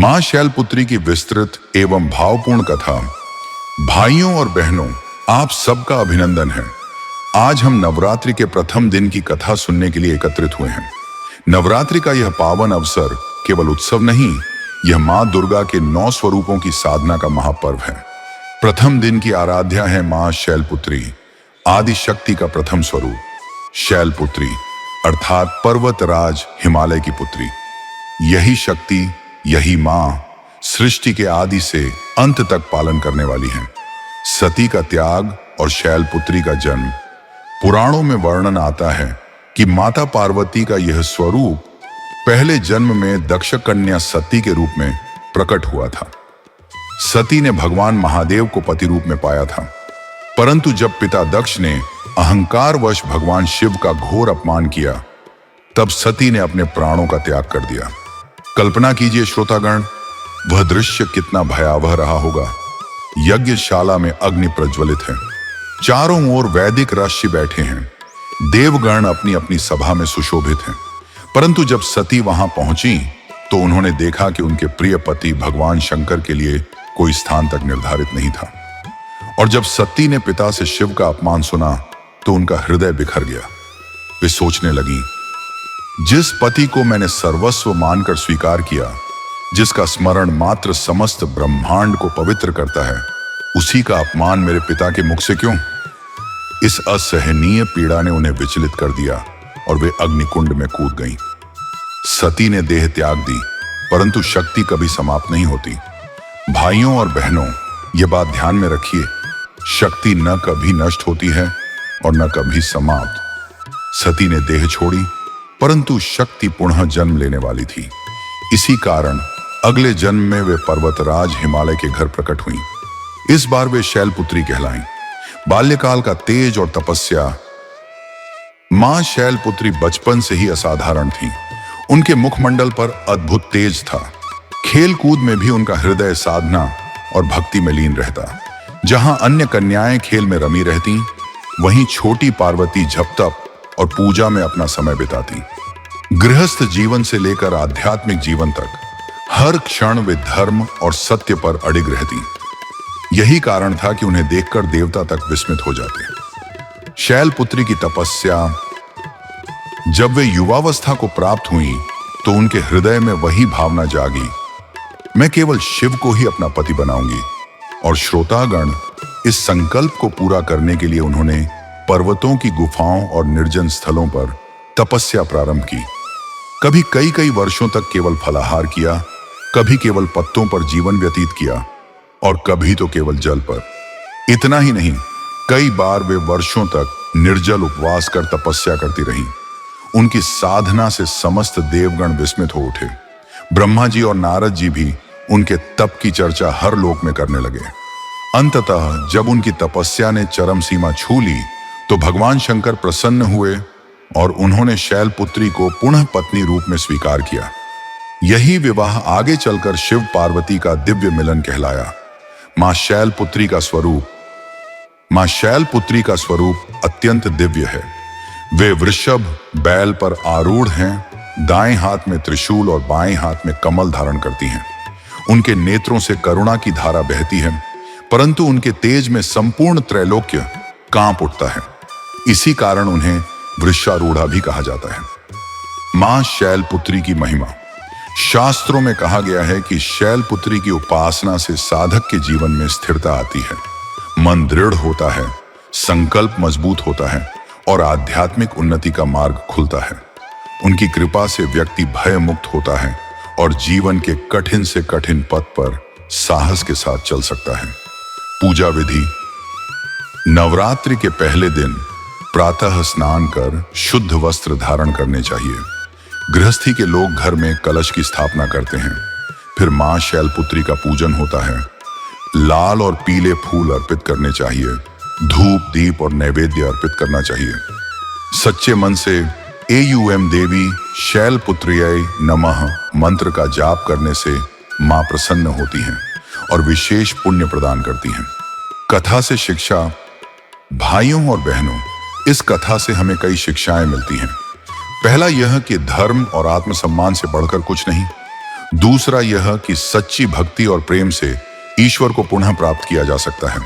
मां शैलपुत्री की विस्तृत एवं भावपूर्ण कथा। भाइयों और बहनों, आप सबका अभिनंदन है। आज हम नवरात्रि के प्रथम दिन की कथा सुनने के लिए एकत्रित हुए हैं। नवरात्रि का यह पावन अवसर केवल उत्सव नहीं, यह मां दुर्गा के 9 स्वरूपों की साधना का महापर्व है। प्रथम दिन की आराध्या है मां शैलपुत्री, आदि शक्ति का प्रथम स्वरूप। शैलपुत्री अर्थात पर्वतराज हिमालय की पुत्री। यही शक्ति, यही मां सृष्टि के आदि से अंत तक पालन करने वाली है। सती का त्याग और शैलपुत्री का जन्म। पुराणों में वर्णन आता है कि माता पार्वती का यह स्वरूप पहले जन्म में दक्ष कन्या सती के रूप में प्रकट हुआ था। सती ने भगवान महादेव को पति रूप में पाया था, परंतु जब पिता दक्ष ने अहंकारवश भगवान शिव का घोर अपमान किया, तब सती ने अपने प्राणों का त्याग कर दिया। कल्पना कीजिए श्रोतागण, वह दृश्य कितना भयावह रहा होगा। यज्ञशाला में अग्नि प्रज्वलित है, चारों ओर वैदिक ऋषि बैठे हैं, देवगण अपनी अपनी सभा में सुशोभित हैं। परंतु जब सती वहां पहुंची तो उन्होंने देखा कि उनके प्रिय पति भगवान शंकर के लिए कोई स्थान तक निर्धारित नहीं था। और जब सती ने पिता से शिव का अपमान सुना तो उनका हृदय बिखर गया। वे सोचने लगी, जिस पति को मैंने सर्वस्व मानकर स्वीकार किया, जिसका स्मरण मात्र समस्त ब्रह्मांड को पवित्र करता है, उसी का अपमान मेरे पिता के मुख से क्यों? इस असहनीय पीड़ा ने उन्हें विचलित कर दिया और वे अग्निकुंड में कूद गईं। सती ने देह त्याग दी, परंतु शक्ति कभी समाप्त नहीं होती। भाइयों और बहनों, ये बात ध्यान में रखिए, शक्ति न कभी नष्ट होती है और न कभी समाप्त। सती ने देह छोड़ी, परंतु शक्ति पुनः जन्म लेने वाली थी। इसी कारण अगले जन्म में वे पर्वतराज हिमालय के घर प्रकट हुईं। इस बार वे शैलपुत्री कहलाईं। बाल्यकाल का तेज और तपस्या। मां शैलपुत्री बचपन से ही असाधारण थीं। उनके मुखमंडल पर अद्भुत तेज था। खेल कूद में भी उनका हृदय साधना और भक्ति में लीन रहता। जहां अन्य कन्याएं खेल में रमी रहती, वहीं छोटी पार्वती जप तप और पूजा में अपना समय बिताती। गृहस्थ जीवन से लेकर आध्यात्मिक जीवन तक हर क्षण वे धर्म और सत्य पर अडिग रहती। यही कारण था कि उन्हें देखकर देवता तक विस्मित हो जाते। शैलपुत्री की तपस्या। जब वे युवावस्था को प्राप्त हुई तो उनके हृदय में वही भावना जागी, मैं केवल शिव को ही अपना पति बनाऊंगी। और श्रोतागण, इस संकल्प को पूरा करने के लिए उन्होंने पर्वतों की गुफाओं और निर्जन स्थलों पर तपस्या प्रारंभ की। कभी कई कई वर्षों तक केवल फलाहार किया, कभी केवल पत्तों पर जीवन व्यतीत किया और कभी तो केवल जल पर। इतना ही नहीं, कई बार वे वर्षों तक निर्जल उपवास कर तपस्या करती रहीं। उनकी साधना से समस्त देवगण विस्मित हो उठे। ब्रह्मा जी और नारद जी भी उनके तप की चर्चा हर लोक में करने लगे। अंततः जब उनकी तपस्या ने चरम सीमा छू ली तो भगवान शंकर प्रसन्न हुए और उन्होंने शैलपुत्री को पुनः पत्नी रूप में स्वीकार किया। यही विवाह आगे चलकर शिव पार्वती का दिव्य मिलन कहलाया। मां शैलपुत्री का स्वरूप अत्यंत दिव्य है। वे वृषभ बैल पर आरूढ़ हैं, दाएं हाथ में त्रिशूल और बाएं हाथ में कमल धारण करती हैं। उनके नेत्रों से करुणा की धारा बहती है, परंतु उनके तेज में संपूर्ण त्रैलोक्य कांप उठता है। इसी कारण उन्हें वृषारूढ़ा भी कहा जाता है। मां शैलपुत्री की महिमा। शास्त्रों में कहा गया है कि शैलपुत्री की उपासना से साधक के जीवन में स्थिरता आती है, मन दृढ़ होता है, संकल्प मजबूत होता है और आध्यात्मिक उन्नति का मार्ग खुलता है। उनकी कृपा से व्यक्ति भय मुक्त होता है और जीवन के कठिन से कठिन पथ पर साहस के साथ चल सकता है। पूजा विधि। नवरात्रि के पहले दिन प्रातः स्नान कर शुद्ध वस्त्र धारण करने चाहिए। गृहस्थी के लोग घर में कलश की स्थापना करते हैं। फिर मां शैलपुत्री का पूजन होता है। लाल और पीले फूल अर्पित करने चाहिए। धूप दीप और नैवेद्य अर्पित करना चाहिए। सच्चे मन से एयूएम देवी शैलपुत्र्यै नमः मंत्र का जाप करने से मां प्रसन्न होती हैं और विशेष पुण्य प्रदान करती हैं। कथा से शिक्षा। भाइयों और बहनों, इस कथा से हमें कई शिक्षाएं मिलती हैं। पहला यह कि धर्म और आत्मसम्मान से बढ़कर कुछ नहीं। दूसरा यह कि सच्ची भक्ति और प्रेम से ईश्वर को पुनः प्राप्त किया जा सकता है।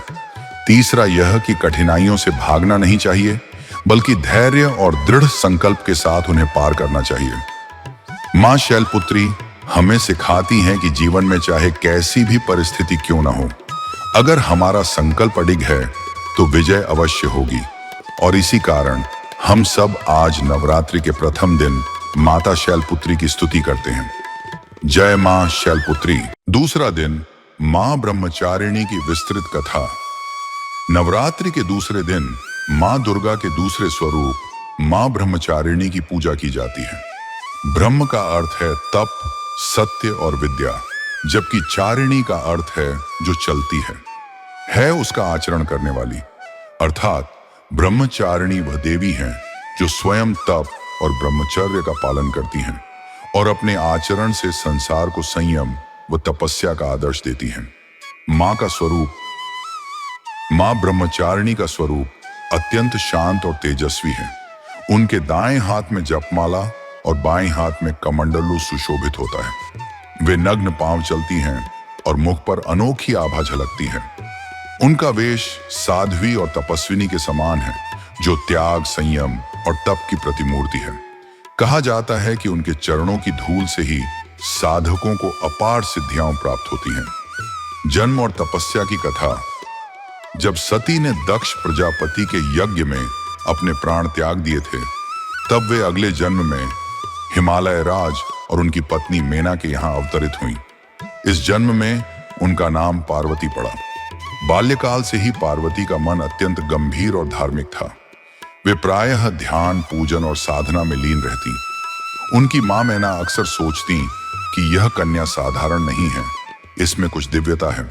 तीसरा यह कि कठिनाइयों से भागना नहीं चाहिए, बल्कि धैर्य और दृढ़ संकल्प के साथ उन्हें पार करना चाहिए। मां शैलपुत्री हमें सिखाती हैं कि जीवन में चाहे कैसी भी परिस्थिति क्यों ना हो, अगर हमारा संकल्प अडिग है तो विजय अवश्य होगी। और इसी कारण हम सब आज नवरात्रि के प्रथम दिन माता शैलपुत्री की स्तुति करते हैं। जय मां शैलपुत्री। दूसरा दिन मां ब्रह्मचारिणी की विस्तृत कथा। नवरात्रि के दूसरे दिन मां दुर्गा के दूसरे स्वरूप मां ब्रह्मचारिणी की पूजा की जाती है। ब्रह्म का अर्थ है तप, सत्य और विद्या, जबकि चारिणी का अर्थ है जो चलती है उसका आचरण करने वाली। अर्थात ब्रह्मचारिणी वह देवी हैं जो स्वयं तप और ब्रह्मचर्य का पालन करती हैं और अपने आचरण से संसार को संयम व तपस्या का आदर्श देती हैं। मां का स्वरूप, मां ब्रह्मचारिणी का स्वरूप अत्यंत शांत और तेजस्वी है। उनके दाएं हाथ में जपमाला और बाएं हाथ में कमंडलू सुशोभित होता है। वे नग्न पांव चलती हैं और मुख पर अनोखी आभा झलकती है। उनका वेश साध्वी और तपस्विनी के समान है, जो त्याग, संयम और तप की प्रतिमूर्ति है। कहा जाता है कि उनके चरणों की धूल से ही साधकों को अपार सिद्धियां प्राप्त होती हैं। जन्म और तपस्या की कथा। जब सती ने दक्ष प्रजापति के यज्ञ में अपने प्राण त्याग दिए थे, तब वे अगले जन्म में हिमालय राज और उनकी पत्नी मेना के यहाँ अवतरित हुईं। इस जन्म में उनका नाम पार्वती पड़ा। बाल्यकाल से ही पार्वती का मन अत्यंत गंभीर और धार्मिक था। वे प्रायः ध्यान, पूजन और साधना में लीन रहती। उनकी मां मैना अक्सर सोचती कि यह कन्या साधारण नहीं है, इसमें कुछ दिव्यता है।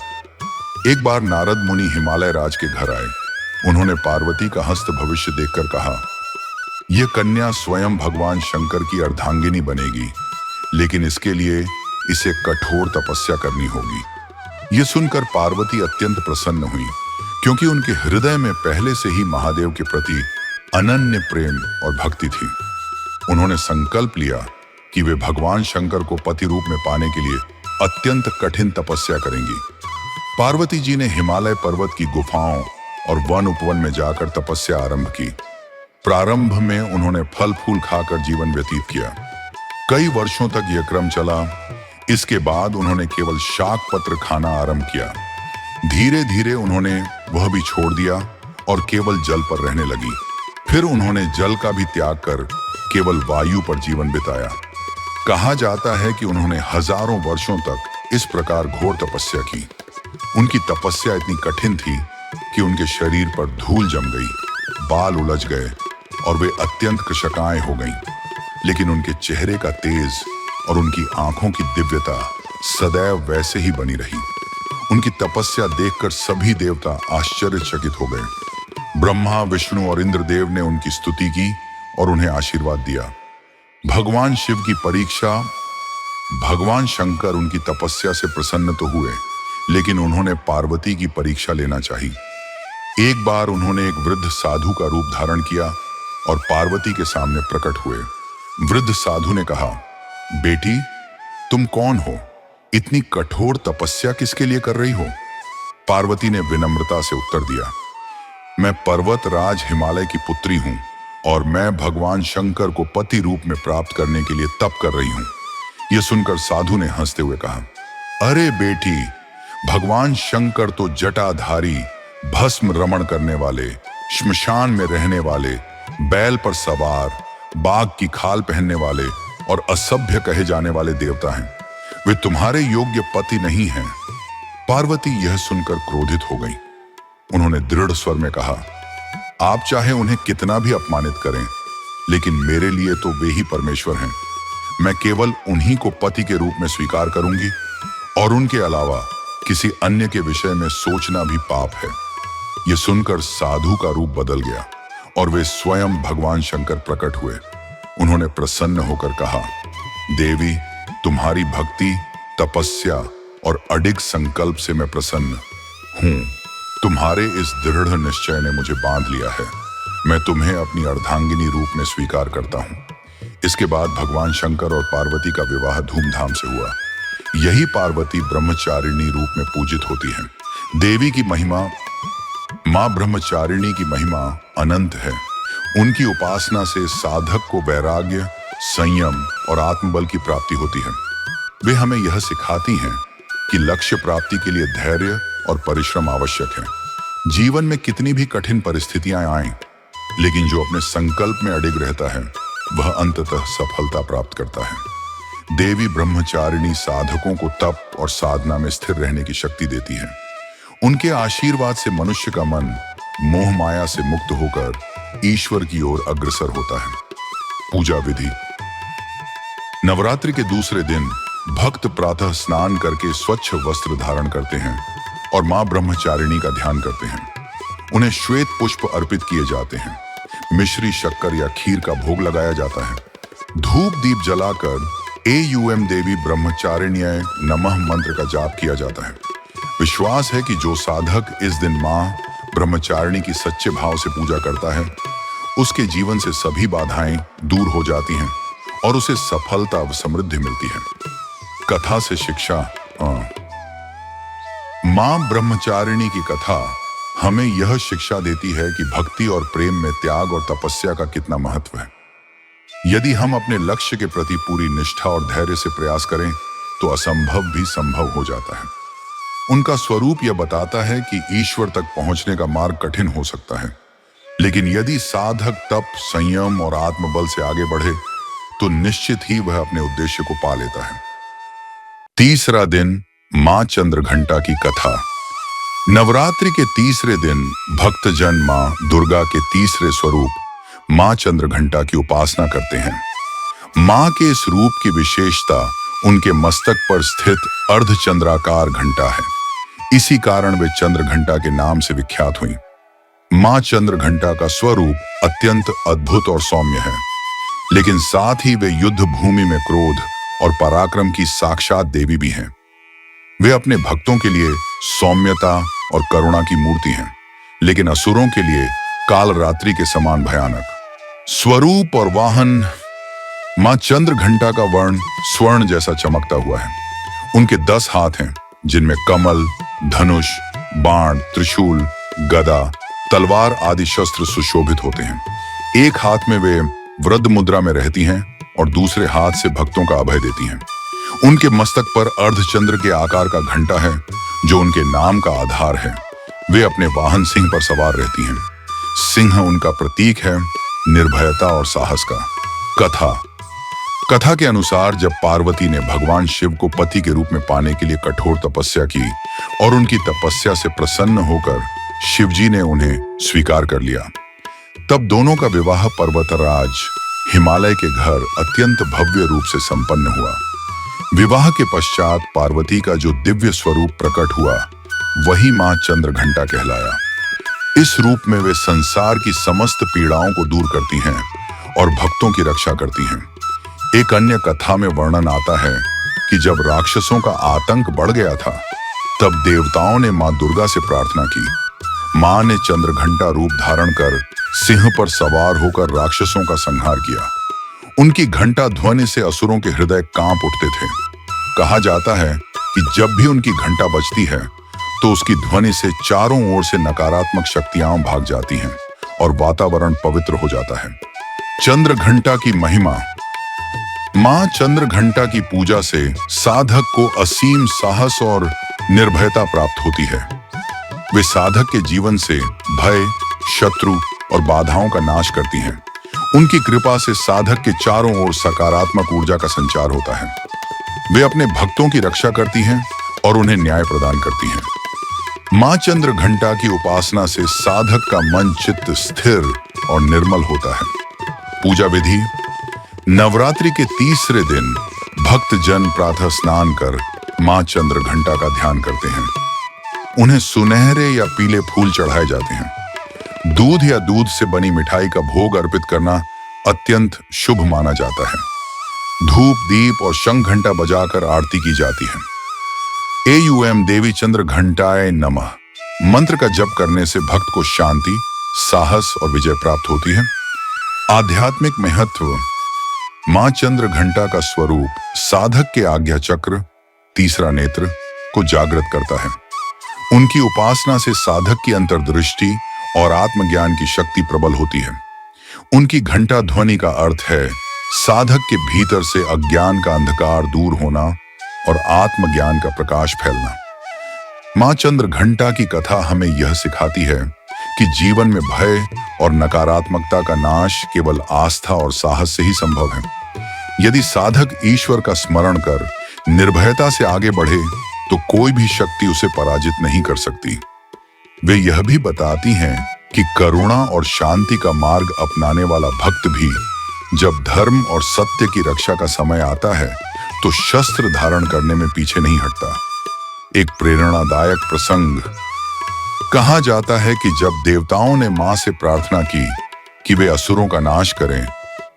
एक बार नारद मुनि हिमालय राज के घर आए। उन्होंने पार्वती का हस्त भविष्य देखकर कहा, यह कन्या स्वयं भगवान शंकर की अर्धांगिनी बनेगी, लेकिन इसके लिए इसे कठोर तपस्या करनी होगी। यह सुनकर पार्वती अत्यंत प्रसन्न हुई, क्योंकि उनके हृदय में पहले से ही महादेव के प्रति अनन्य प्रेम और भक्ति थी। उन्होंने संकल्प लिया कि वे भगवान शंकर को पति रूप में पाने के लिए अत्यंत कठिन तपस्या करेंगी। पार्वती जी ने हिमालय पर्वत की गुफाओं और वन उपवन में जाकर तपस्या आरंभ की। प्रारंभ में उन्होंने फल फूल खाकर जीवन व्यतीत किया। कई वर्षों तक यह क्रम चला। इसके बाद उन्होंने केवल शाक पत्र खाना आरंभ किया। धीरे धीरे उन्होंने वह भी छोड़ दिया और केवल जल पर रहने लगी। फिर उन्होंने जल का भी त्याग कर केवल वायु पर जीवन बिताया। कहा जाता है कि उन्होंने हजारों वर्षों तक इस प्रकार घोर तपस्या की। उनकी तपस्या इतनी कठिन थी कि उनके शरीर पर धूल जम गई, बाल उलझ गए और वे अत्यंत कृशकाएं हो गईं। लेकिन उनके चेहरे का तेज और उनकी आंखों की दिव्यता सदैव वैसे ही बनी रही। उनकी तपस्या देखकर सभी देवता आश्चर्यचकित हो गए। ब्रह्मा, विष्णु और इंद्रदेव ने उनकी स्तुति की और उन्हें आशीर्वाद दिया। भगवान शिव की परीक्षा। भगवान शंकर उनकी तपस्या से प्रसन्न तो हुए, लेकिन उन्होंने पार्वती की परीक्षा लेना चाहिए। एक बार उन्होंने एक वृद्ध साधु का रूप धारण किया और पार्वती के सामने प्रकट हुए। वृद्ध साधु ने कहा, बेटी, तुम कौन हो? इतनी कठोर तपस्या किसके लिए कर रही हो? पार्वती ने विनम्रता से उत्तर दिया, मैं पर्वत राज हिमालय की पुत्री हूं और मैं भगवान शंकर को पति रूप में प्राप्त करने के लिए तप कर रही हूं। यह सुनकर साधु ने हंसते हुए कहा, अरे बेटी, भगवान शंकर तो जटाधारी, भस्म रमण करने वाले, श्मशान में रहने वाले, बैल पर सवार, बाघ की खाल पहनने वाले और असभ्य कहे जाने वाले देवता हैं। वे तुम्हारे योग्य पति नहीं हैं। पार्वती यह सुनकर क्रोधित हो गई। उन्होंने दृढ़ स्वर में कहा, आप चाहे उन्हें कितना भी अपमानित करें, लेकिन मेरे लिए तो वे ही परमेश्वर हैं। मैं केवल उन्हीं को पति के रूप में स्वीकार करूंगी और उनके अलावा किसी अन्य के विषय में सोचना भी पाप है। यह सुनकर साधु का रूप बदल गया और वे स्वयं भगवान शंकर प्रकट हुए। उन्होंने प्रसन्न होकर कहा, देवी, तुम्हारी भक्ति, तपस्या और अडिग संकल्प से मैं प्रसन्न हूं। तुम्हारे इस दृढ़ निश्चय ने मुझे बांध लिया है। मैं तुम्हें अपनी अर्धांगिनी रूप में स्वीकार करता हूं। इसके बाद भगवान शंकर और पार्वती का विवाह धूमधाम से हुआ। यही पार्वती ब्रह्मचारिणी रूप में पूजित होती है। देवी की महिमा, मां ब्रह्मचारिणी की महिमा अनंत है। उनकी उपासना से साधक को वैराग्य, संयम और आत्मबल की प्राप्ति होती है। वे हमें यह सिखाती हैं कि लक्ष्य प्राप्ति के लिए धैर्य और परिश्रम आवश्यक है। जीवन में कितनी भी कठिन परिस्थितियां आएं, लेकिन जो अपने संकल्प में अडिग रहता है वह अंततः सफलता प्राप्त करता है। देवी ब्रह्मचारिणी साधकों को तप और साधना में स्थिर रहने की शक्ति देती है। उनके आशीर्वाद से मनुष्य का मन मोह माया से मुक्त होकर ईश्वर की ओर अग्रसर होता है। पूजा विधि। नवरात्रि के दूसरे दिन भक्त प्रातः स्नान करके स्वच्छ वस्त्र धारण करते हैं और मां ब्रह्मचारिणी का ध्यान करते हैं। उन्हें श्वेत पुष्प अर्पित किए जाते हैं। मिश्री, शक्कर या खीर का भोग लगाया जाता है। धूप दीप जलाकर एयूएम देवी ब्रह्मचारिण्याय नमः मंत्र का जाप किया जाता है। विश्वास है कि जो साधक इस दिन मां ब्रह्मचारिणी की सच्चे भाव से पूजा करता है, उसके जीवन से सभी बाधाएं दूर हो जाती हैं और उसे सफलता व समृद्धि मिलती है। कथा से शिक्षा। मां ब्रह्मचारिणी की कथा हमें यह शिक्षा देती है कि भक्ति और प्रेम में त्याग और तपस्या का कितना महत्व है। यदि हम अपने लक्ष्य के प्रति पूरी निष्ठा और धैर्य से प्रयास करें तो असंभव भी संभव हो जाता है। उनका स्वरूप यह बताता है कि ईश्वर तक पहुंचने का मार्ग कठिन हो सकता है, लेकिन यदि साधक तप, संयम और आत्मबल से आगे बढ़े तो निश्चित ही वह अपने उद्देश्य को पा लेता है। तीसरा दिन, मां चंद्रघंटा की कथा। नवरात्रि के तीसरे दिन भक्तजन मां दुर्गा के तीसरे स्वरूप मां चंद्रघंटा की उपासना करते हैं। मां के इस रूप की विशेषता उनके मस्तक पर स्थित अर्धचंद्राकार घंटा है। इसी कारण वे चंद्रघंटा के नाम से विख्यात हुई। मां चंद्रघंटा का स्वरूप अत्यंत अद्भुत और सौम्य है, लेकिन साथ ही वे युद्ध भूमि में क्रोध और पराक्रम की साक्षात देवी भी हैं। वे अपने भक्तों के लिए सौम्यता और करुणा की मूर्ति हैं, लेकिन असुरों के लिए कालरात्रि के समान भयानक। स्वरूप और वाहन। मां चंद्रघंटा का वर्ण स्वर्ण जैसा चमकता हुआ है। उनके 10 हाथ हैं, जिनमें कमल, धनुष, बाण, त्रिशूल, गदा, तलवार आदि शस्त्र सुशोभित होते हैं। एक हाथ में वे वृद्ध मुद्रा में रहती हैं और दूसरे हाथ से भक्तों का अभय देती हैं। उनके मस्तक पर अर्धचंद्र के आकार का घंटा है, जो उनके नाम का आधार है। वे अपने वाहन सिंह पर सवार रहती हैं। सिंह उनका प्रतीक है निर्भयता और साहस का। कथा के अनुसार जब पार्वती ने भगवान शिव को पति के रूप में पाने के लिए कठोर तपस्या की और उनकी तपस्या से प्रसन्न होकर शिवजी ने उन्हें स्वीकार कर लिया, तब दोनों का विवाह पर्वतराज हिमालय के घर अत्यंत भव्य रूप से संपन्न हुआ। विवाह के पश्चात पार्वती का जो दिव्य स्वरूप प्रकट हुआ वही मां चंद्रघंटा कहलाया। इस रूप में वे संसार की समस्त पीड़ाओं को दूर करती हैं और भक्तों की रक्षा करती हैं। एक अन्य कथा में वर्णन आता है कि जब राक्षसों का आतंक बढ़ गया था, तब देवताओं ने मां दुर्गा से प्रार्थना की। मां ने चंद्रघंटा रूप धारण कर सिंह पर सवार होकर राक्षसों का संहार किया। उनकी घंटा ध्वनि से असुरों के हृदय कांप उठते थे। कहा जाता है कि जब भी उनकी घंटा बजती है तो उसकी ध्वनि से चारों ओर से नकारात्मक शक्तियां भाग जाती हैं और वातावरण पवित्र हो जाता है। चंद्रघंटा की महिमा। मां चंद्रघंटा की पूजा से साधक को असीम साहस और निर्भयता प्राप्त होती है। वे साधक के जीवन से भय, शत्रु और बाधाओं का नाश करती हैं। उनकी कृपा से साधक के चारों ओर सकारात्मक ऊर्जा का संचार होता है। वे अपने भक्तों की रक्षा करती हैं और उन्हें न्याय प्रदान करती हैं। मां चंद्रघंटा की उपासना से साधक का मन चित्त स्थिर और निर्मल होता है। पूजा विधि। नवरात्रि के तीसरे दिन भक्तजन प्रातः स्नान कर मां चंद्रघंटा का ध्यान करते हैं। उन्हें सुनहरे या पीले फूल चढ़ाए जाते हैं। दूध या दूध से बनी मिठाई का भोग अर्पित करना अत्यंत शुभ माना जाता है। धूप, दीप और शंख घंटा बजाकर आरती की जाती है। एयूएम देवी चंद्रघंटाय नमः मंत्र का जप करने से भक्त को शांति, साहस और विजय प्राप्त होती है। आध्यात्मिक महत्व। मां चंद्रघंटा का स्वरूप साधक के आज्ञा चक्र, तीसरा नेत्र को जागृत करता है। उनकी उपासना से साधक की अंतर्दृष्टि और आत्मज्ञान की शक्ति प्रबल होती है। उनकी घंटा ध्वनि का अर्थ है साधक के भीतर से अज्ञान का अंधकार दूर होना और आत्मज्ञान का प्रकाश फैलना। मां चंद्र घंटा की कथा हमें यह सिखाती है कि जीवन में भय और नकारात्मकता का नाश केवल आस्था और साहस से ही संभव है। यदि साधक ईश्वर का स्मरण कर निर्भयता से आगे बढ़े तो कोई भी शक्ति उसे पराजित नहीं कर सकती। वे यह भी बताती हैं कि करुणा और शांति का मार्ग अपनाने वाला भक्त भी जब धर्म और सत्य की रक्षा का समय आता है तो शस्त्र धारण करने में पीछे नहीं हटता। एक प्रेरणादायक प्रसंग कहा जाता है कि जब देवताओं ने मां से प्रार्थना की कि वे असुरों का नाश करें,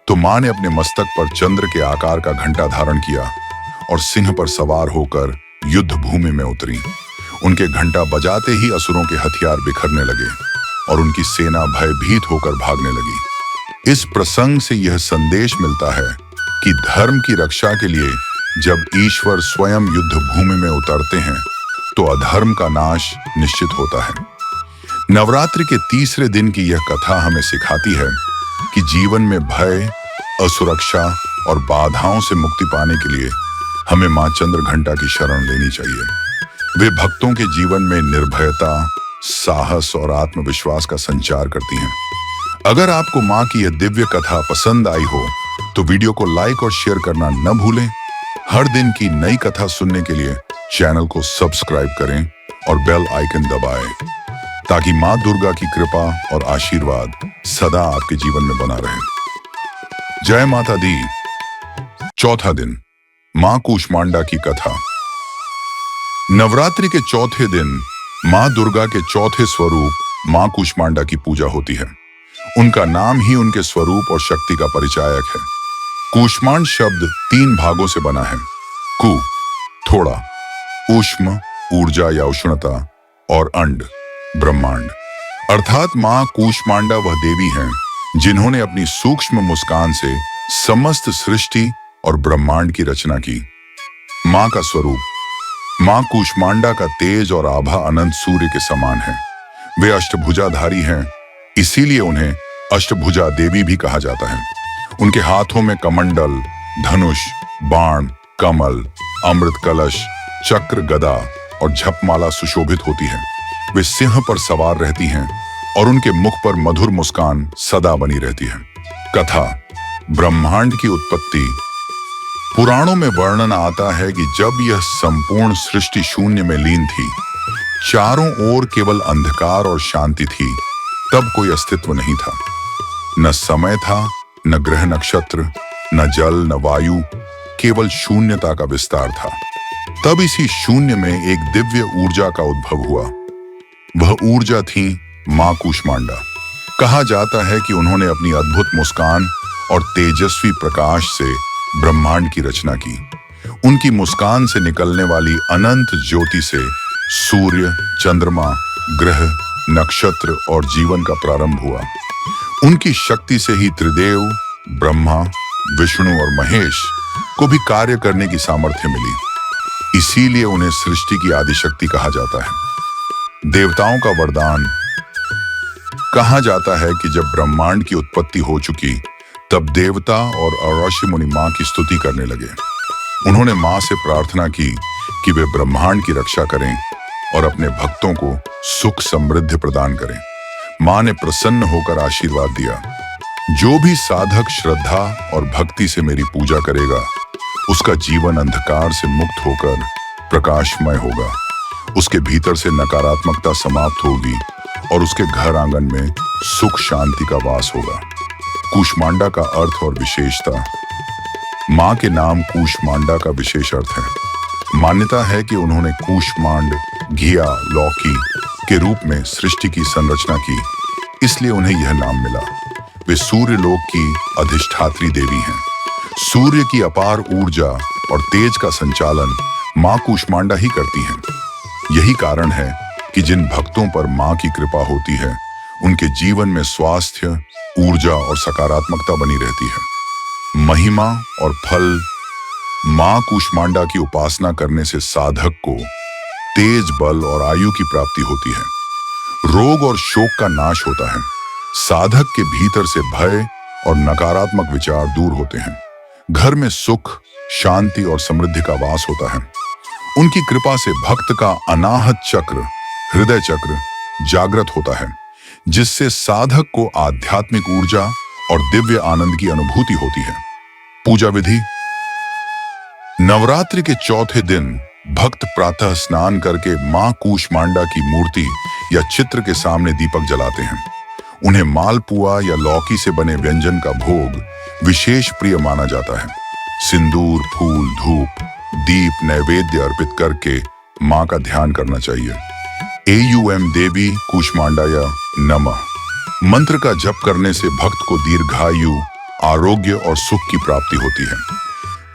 तो मां ने अपने मस्तक पर चंद्र के आकार का घंटा धारण किया और सिंह पर सवार होकर युद्ध भूमि में उतरी। उनके घंटा बजाते ही असुरों के हथियार बिखरने लगे और उनकी सेना भयभीत होकर भागने लगी। इस प्रसंग से यह संदेश मिलता है कि धर्म की रक्षा के लिए जब ईश्वर स्वयं युद्ध भूमि में उतरते हैं तो अधर्म का नाश निश्चित होता है। नवरात्रि के तीसरे दिन की यह कथा हमें सिखाती है कि जीवन में भय, असुरक्षा और बाधाओं से मुक्ति पाने के लिए हमें मां चंद्र घंटा की शरण लेनी चाहिए। वे भक्तों के जीवन में निर्भयता, साहस और आत्मविश्वास का संचार करती हैं। अगर आपको मां की यह दिव्य कथा पसंद आई हो तो वीडियो को लाइक और शेयर करना न भूलें। हर दिन की नई कथा सुनने के लिए चैनल को सब्सक्राइब करें और बेल आइकन दबाएं ताकि मां दुर्गा की कृपा और आशीर्वाद सदा आपके जीवन में बना रहे। जय माता दी। चौथा दिन, मां कूष्मांडा की कथा। नवरात्रि के चौथे दिन मां दुर्गा के चौथे स्वरूप मां कूष्मांडा की पूजा होती है। उनका नाम ही उनके स्वरूप और शक्ति का परिचायक है। कूष्मांड शब्द 3 भागों से बना है। कु थोड़ा, ऊष्म ऊर्जा या उष्णता और अंड ब्रह्मांड। अर्थात मां कूष्मांडा वह देवी हैं जिन्होंने अपनी सूक्ष्म मुस्कान से समस्त सृष्टि और ब्रह्मांड की रचना की। मां का स्वरूप, मां कूष्मांडा का तेज और आभा अनंत सूर्य के समान है। वे अष्टभुजाधारी हैं, इसीलिए उन्हें अष्टभुजा देवी भी कहा जाता है। उनके हाथों में कमंडल, धनुष, बाण, कमल, अमृत कलश, चक्र, गदा और झपमाला सुशोभित होती है। वे सिंह पर सवार रहती हैं और उनके मुख पर मधुर मुस्कान सदा बनी रहती है। कथा, ब्रह्मांड की उत्पत्ति। पुराणों में वर्णन आता है कि जब यह संपूर्ण सृष्टि शून्य में लीन थी, चारों ओर केवल अंधकार और शांति थी, तब कोई अस्तित्व नहीं था। न समय था, न ग्रह नक्षत्र, न जल, न वायु, केवल शून्यता का विस्तार था। तब इसी शून्य में एक दिव्य ऊर्जा का उद्भव हुआ। वह ऊर्जा थी मां कूष्मांडा। कहा जाता है कि उन्होंने अपनी अद्भुत मुस्कान और तेजस्वी प्रकाश से ब्रह्मांड की रचना की। उनकी मुस्कान से निकलने वाली अनंत ज्योति से सूर्य, चंद्रमा, ग्रह, नक्षत्र और जीवन का प्रारंभ हुआ। उनकी शक्ति से ही त्रिदेव, ब्रह्मा, विष्णु और महेश को भी कार्य करने की सामर्थ्य मिली। इसीलिए उन्हें सृष्टि की आदिशक्ति कहा जाता है। देवताओं का वरदान। कहा जाता है कि जब ब्रह्मांड की उत्पत्ति हो चुकी तब देवता और ऋषि मुनि मां की स्तुति करने लगे। उन्होंने मां से प्रार्थना की कि वे ब्रह्मांड की रक्षा करें और अपने भक्तों को सुख समृद्धि प्रदान करें। मां ने प्रसन्न होकर आशीर्वाद दिया, जो भी साधक श्रद्धा और भक्ति से मेरी पूजा करेगा उसका जीवन अंधकार से मुक्त होकर प्रकाशमय होगा। उसके भीतर से नकारात्मकता समाप्त होगी और उसके घर आंगन में सुख शांति का वास होगा। कूष्मांडा का अर्थ और विशेषता। मां के नाम कूष्मांडा का विशेष अर्थ है। मान्यता है कि उन्होंने कूष्मांड, घिया, लौकी के रूप में सृष्टि की संरचना की, इसलिए उन्हें यह नाम मिला। वे सूर्य लोक की अधिष्ठात्री देवी हैं। सूर्य की अपार ऊर्जा और तेज का संचालन मां कूष्मांडा ही करती हैं। यही कारण है कि जिन भक्तों पर मां की कृपा होती है उनके जीवन में स्वास्थ्य, ऊर्जा और सकारात्मकता बनी रहती है। महिमा और फल। मां कूष्मांडा की उपासना करने से साधक को तेज बल और आयु की प्राप्ति होती है। रोग और शोक का नाश होता है। साधक के भीतर से भय और नकारात्मक विचार दूर होते हैं। घर में सुख, शांति और समृद्धि का वास होता है। उनकी कृपा से भक्त का अनाहत चक्र, हृदय चक्र जागृत होता है, जिससे साधक को आध्यात्मिक ऊर्जा और दिव्य आनंद की अनुभूति होती है। पूजा विधि। नवरात्रि के चौथे दिन भक्त प्रातः स्नान करके मां कूष्मांडा की मूर्ति या चित्र के सामने दीपक जलाते हैं। उन्हें मालपुआ या लौकी से बने व्यंजन का भोग विशेष प्रिय माना जाता है। सिंदूर, फूल, धूप, दीप नैवेद्य अर्पित करके मां का ध्यान करना चाहिए। एयूएम देवी कूष्मांडाय नमः मंत्र का जप करने से भक्त को दीर्घायु, आरोग्य और सुख की प्राप्ति होती है।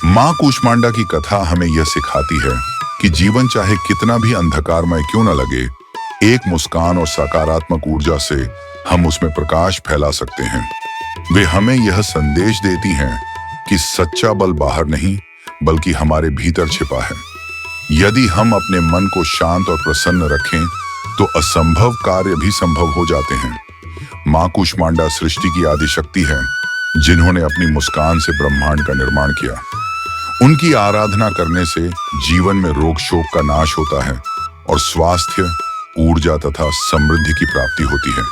मां कूष्मांडा की कथा हमें यह सिखाती है कि जीवन चाहे कितना भी अंधकारमय क्यों न लगे, एक मुस्कान और सकारात्मक ऊर्जा से हम उसमें प्रकाश फैला सकते हैं। वे हमें यह संदेश देती हैं कि सच्चा बल बाहर नहीं बल्कि हमारे भीतर छिपा है। यदि हम अपने मन को शांत और प्रसन्न रखें तो असंभव कार्य भी संभव हो जाते हैं। मां कूष्मांडा सृष्टि की आदि शक्ति है, जिन्होंने अपनी मुस्कान से ब्रह्मांड का निर्माण किया। उनकी आराधना करने से जीवन में रोग शोक का नाश होता है और स्वास्थ्य, ऊर्जा तथा समृद्धि की प्राप्ति होती है।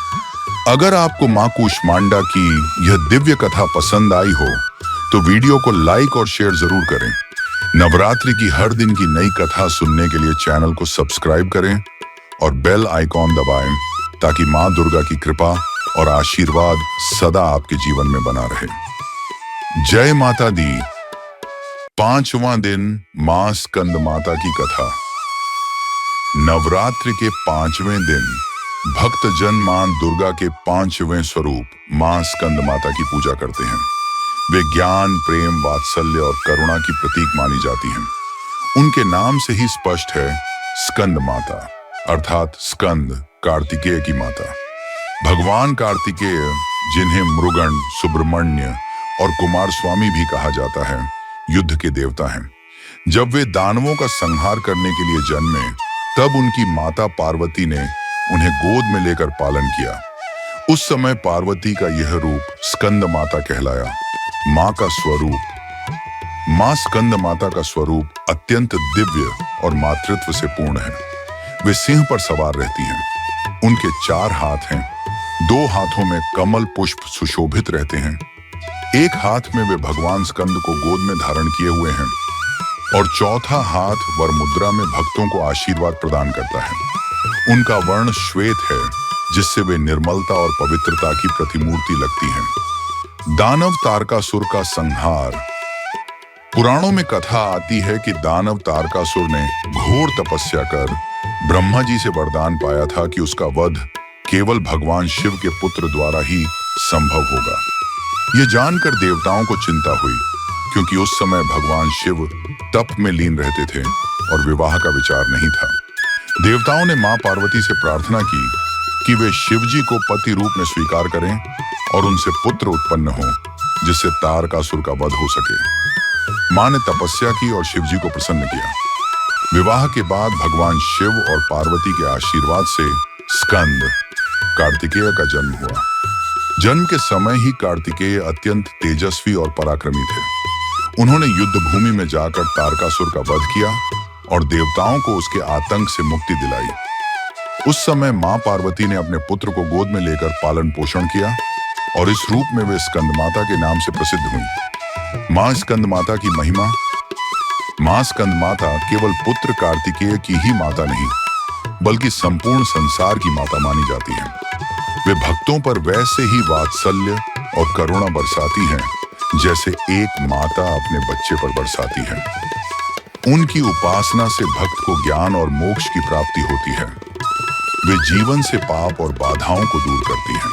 अगर आपको मां कूष्मांडा की यह दिव्य कथा पसंद आई हो तो वीडियो को लाइक और शेयर जरूर करें। नवरात्रि की हर दिन की नई कथा सुनने के लिए चैनल को सब्सक्राइब करें और बेल आइकॉन दबाएं ताकि मां दुर्गा की कृपा और आशीर्वाद सदा आपके जीवन में बना रहे। जय माता दी। 5वां दिन मां स्कंद माता की कथा। नवरात्रि के 5वें दिन भक्तजन मां दुर्गा के 5वें स्वरूप मां स्कंद माता की पूजा करते हैं। वे ज्ञान, प्रेम, वात्सल्य और करुणा की प्रतीक मानी जाती हैं। उनके नाम से ही स्पष्ट है, स्कंद माता अर्थात स्कंद, कार्तिकेय की माता। भगवान कार्तिकेय, जिन्हें मृगण, सुब्रमण्य और कुमार स्वामी भी कहा जाता है, युद्ध के देवता हैं। जब वे दानवों का संहार करने के लिए जन्मे, तब उनकी माता पार्वती ने उन्हें गोद में लेकर पालन किया। उस समय पार्वती का यह रूप स्कंद माता कहलाया। मां का स्वरूप। मां स्कंद माता का स्वरूप अत्यंत दिव्य और मातृत्व से पूर्ण है। वे सिंह पर सवार रहती हैं। उनके 4 हाथ हैं। 2 हाथों में कमल पुष्प सुशोभित रहते हैं। एक हाथ में वे भगवान स्कंद को गोद में धारण किए हुए हैं और चौथा हाथ वर मुद्रा में भक्तों को आशीर्वाद प्रदान करता है। उनका वर्ण श्वेत है, जिससे वे निर्मलता और पवित्रता की प्रतिमूर्ति लगती हैं। दानव तारकासुर का संहार। पुराणों में कथा आती है कि दानव तारकासुर ने घोर तपस्या कर ब्रह्मा जी से वरदान पाया था कि उसका वध केवल भगवान शिव के पुत्र द्वारा ही संभव होगा। यह जानकर देवताओं को चिंता हुई, क्योंकि उस समय भगवान शिव तप में लीन रहते थे और विवाह का विचार नहीं था। देवताओं ने मां पार्वती से प्रार्थना की कि वे शिव जी को पति रूप में स्वीकार करें और उनसे पुत्र उत्पन्न हो, जिससे तारकासुर का वध हो सके। मां ने तपस्या की और शिव जी को प्रसन्न किया। विवाह के बाद भगवान शिव और पार्वती के आशीर्वाद से स्कंद, कार्तिकेय का जन्म हुआ। जन्म के समय ही कार्तिकेय अत्यंत तेजस्वी और पराक्रमी थे। उन्होंने युद्ध भूमि में जाकर तारकासुर का वध किया और देवताओं को उसके आतंक से मुक्ति दिलाई। उस समय मां पार्वती ने अपने पुत्र को गोद में लेकर पालन पोषण किया और इस रूप में वे स्कंद माता के नाम से प्रसिद्ध हुई। मां स्कंद माता की महिमा। मां स्कंद माता केवल पुत्र कार्तिकेय की ही माता नहीं, बल्कि संपूर्ण संसार की माता मानी जाती हैं। वे भक्तों पर वैसे ही वात्सल्य और करुणा बरसाती हैं, जैसे एक माता अपने बच्चे पर बरसाती है। उनकी उपासना से भक्त को ज्ञान और मोक्ष की प्राप्ति होती है। वे जीवन से पाप और बाधाओं को दूर करती हैं।